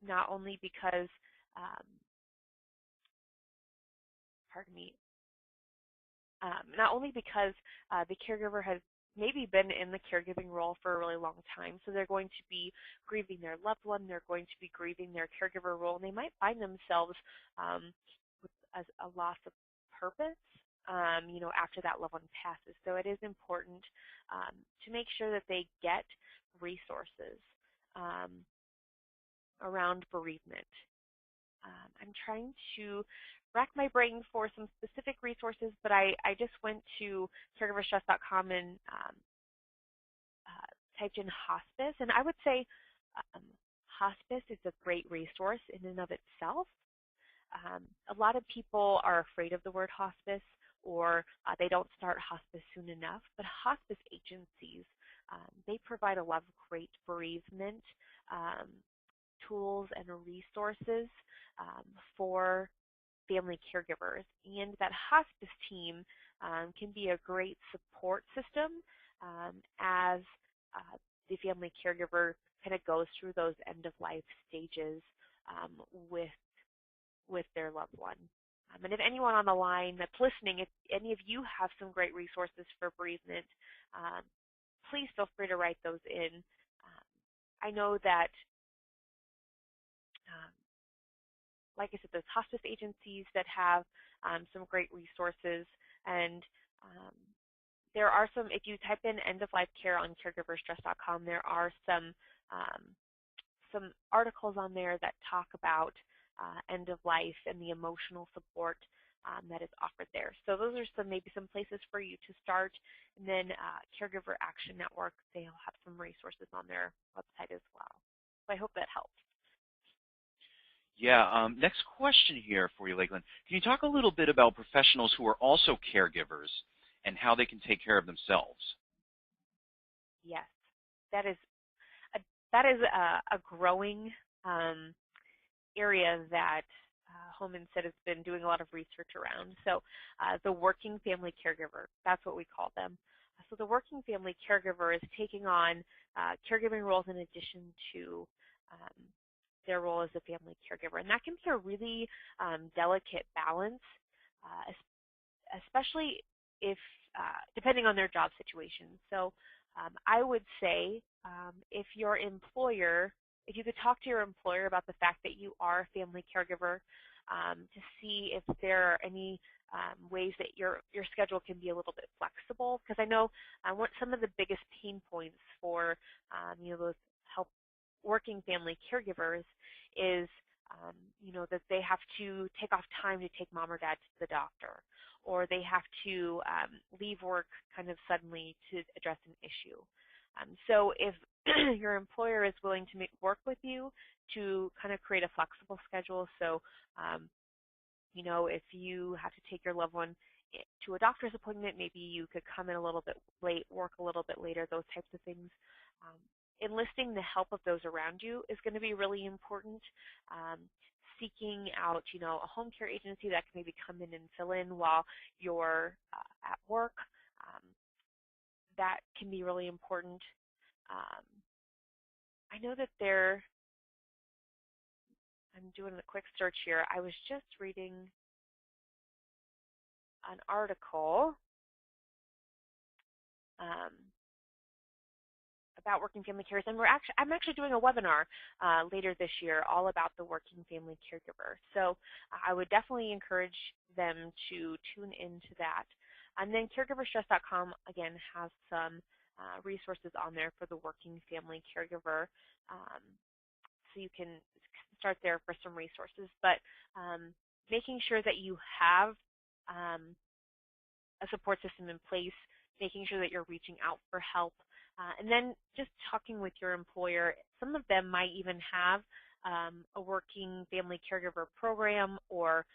not only because, the caregiver has maybe been in the caregiving role for a really long time, so they're going to be grieving their loved one, they're going to be grieving their caregiver role, and they might find themselves with a loss of purpose after that loved one passes. So it is important to make sure that they get resources around bereavement. I'm trying to rack my brain for some specific resources, but I just went to caregiverstress.com and typed in hospice, and I would say hospice is a great resource in and of itself. A lot of people are afraid of the word hospice, or they don't start hospice soon enough, but hospice agencies, they provide a lot of great bereavement tools and resources for family caregivers, and that hospice team can be a great support system as the family caregiver kind of goes through those end-of-life stages with their loved one. And if anyone on the line that's listening, if any of you have some great resources for bereavement, please feel free to write those in. I know that like I said, those hospice agencies that have some great resources, and there are some, if you type in end-of-life care on caregiverstress.com, there are some articles on there that talk about end-of-life and the emotional support that is offered there. So those are maybe some places for you to start. And then Caregiver Action Network, they'll have some resources on their website as well. So I hope that helps. Yeah, next question here for you, Lakeland. Can you talk a little bit about professionals who are also caregivers and how they can take care of themselves? Yes, that is a growing area that Home Instead has been doing a lot of research around. So the working family caregiver, that's what we call them. So the working family caregiver is taking on caregiving roles in addition to their role as a family caregiver. And that can be a really delicate balance, especially if, depending on their job situation. So I would say if your employer, if you could talk to your employer about the fact that you are a family caregiver, to see if there are any ways that your schedule can be a little bit flexible, because I know what some of the biggest pain points for those working family caregivers is that they have to take off time to take mom or dad to the doctor, or they have to leave work kind of suddenly to address an issue. So if your employer is willing to work with you to kind of create a flexible schedule, so if you have to take your loved one to a doctor's appointment, maybe you could come in a little bit late, work a little bit later, those types of things. Enlisting the help of those around you is going to be really important. Seeking out, a home care agency that can maybe come in and fill in while you're at work, that can be really important. I know that I'm doing a quick search here. I was just reading an article about working family carers, and I'm actually doing a webinar later this year all about the working family caregiver. So I would definitely encourage them to tune into that. And then caregiverstress.com again has some resources on there for the working family caregiver, so you can start there for some resources. But making sure that you have a support system in place, making sure that you're reaching out for help, and then just talking with your employer. Some of them might even have a working family caregiver program or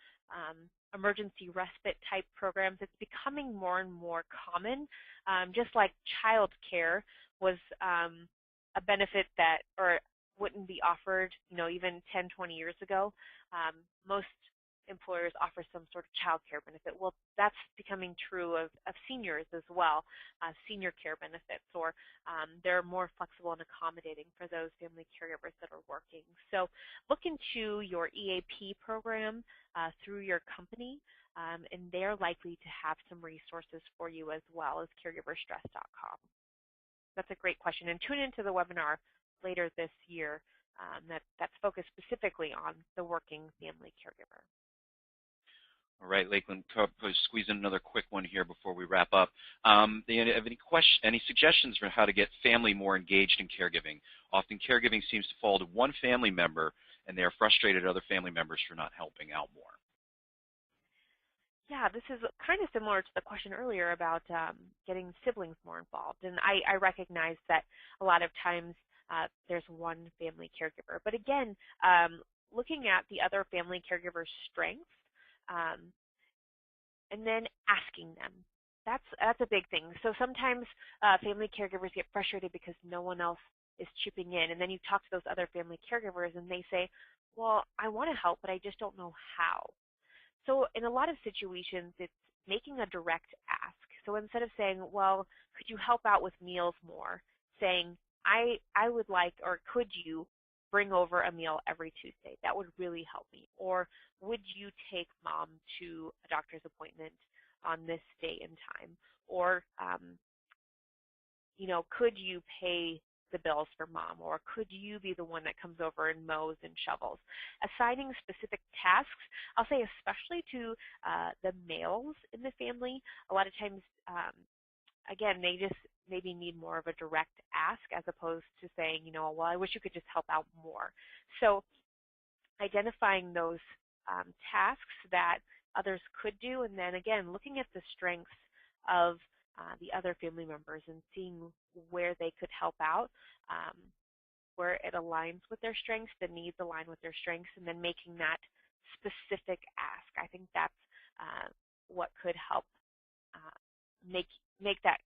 emergency respite type programs. It's becoming more and more common, just like child care was a benefit that wouldn't be offered, even 10, 20 years ago. Most employers offer some sort of child care benefit. Well, that's becoming true of seniors as well, senior care benefits, or they're more flexible and accommodating for those family caregivers that are working. So look into your EAP program through your company, and they're likely to have some resources for you as well as caregiverstress.com. That's a great question. And tune into the webinar later this year that's focused specifically on the working family caregiver. All right, Lakeland, squeeze in another quick one here before we wrap up. Do you have any suggestions for how to get family more engaged in caregiving? Often caregiving seems to fall to one family member, and they are frustrated at other family members for not helping out more. Yeah, this is kind of similar to the question earlier about getting siblings more involved. And I recognize that a lot of times there's one family caregiver. But again, looking at the other family caregiver's strengths, and then asking them. That's a big thing. So sometimes family caregivers get frustrated because no one else is chipping in. And then you talk to those other family caregivers and they say, well, I want to help, but I just don't know how. So in a lot of situations, it's making a direct ask. So instead of saying, well, could you help out with meals more, saying, I would like, or could you bring over a meal every Tuesday? That would really help me. Or would you take mom to a doctor's appointment on this day and time? Or, could you pay the bills for mom? Or could you be the one that comes over and mows and shovels? Assigning specific tasks, I'll say especially to the males in the family, a lot of times, again, they just maybe need more of a direct ask as opposed to saying, well, I wish you could just help out more. So identifying those tasks that others could do, and then again, looking at the strengths of the other family members and seeing where they could help out, where it aligns with their strengths, the needs align with their strengths, and then making that specific ask. I think that's what could help make that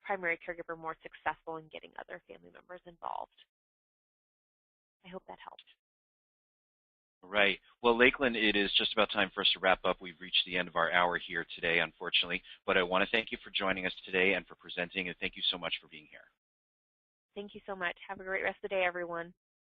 primary caregiver more successful in getting other family members involved. I hope that helped. Right. Well, Lakeland, it is just about time for us to wrap up. We've reached the end of our hour here today, unfortunately. But I want to thank you for joining us today and for presenting, and thank you so much for being here. Thank you so much. Have a great rest of the day, everyone.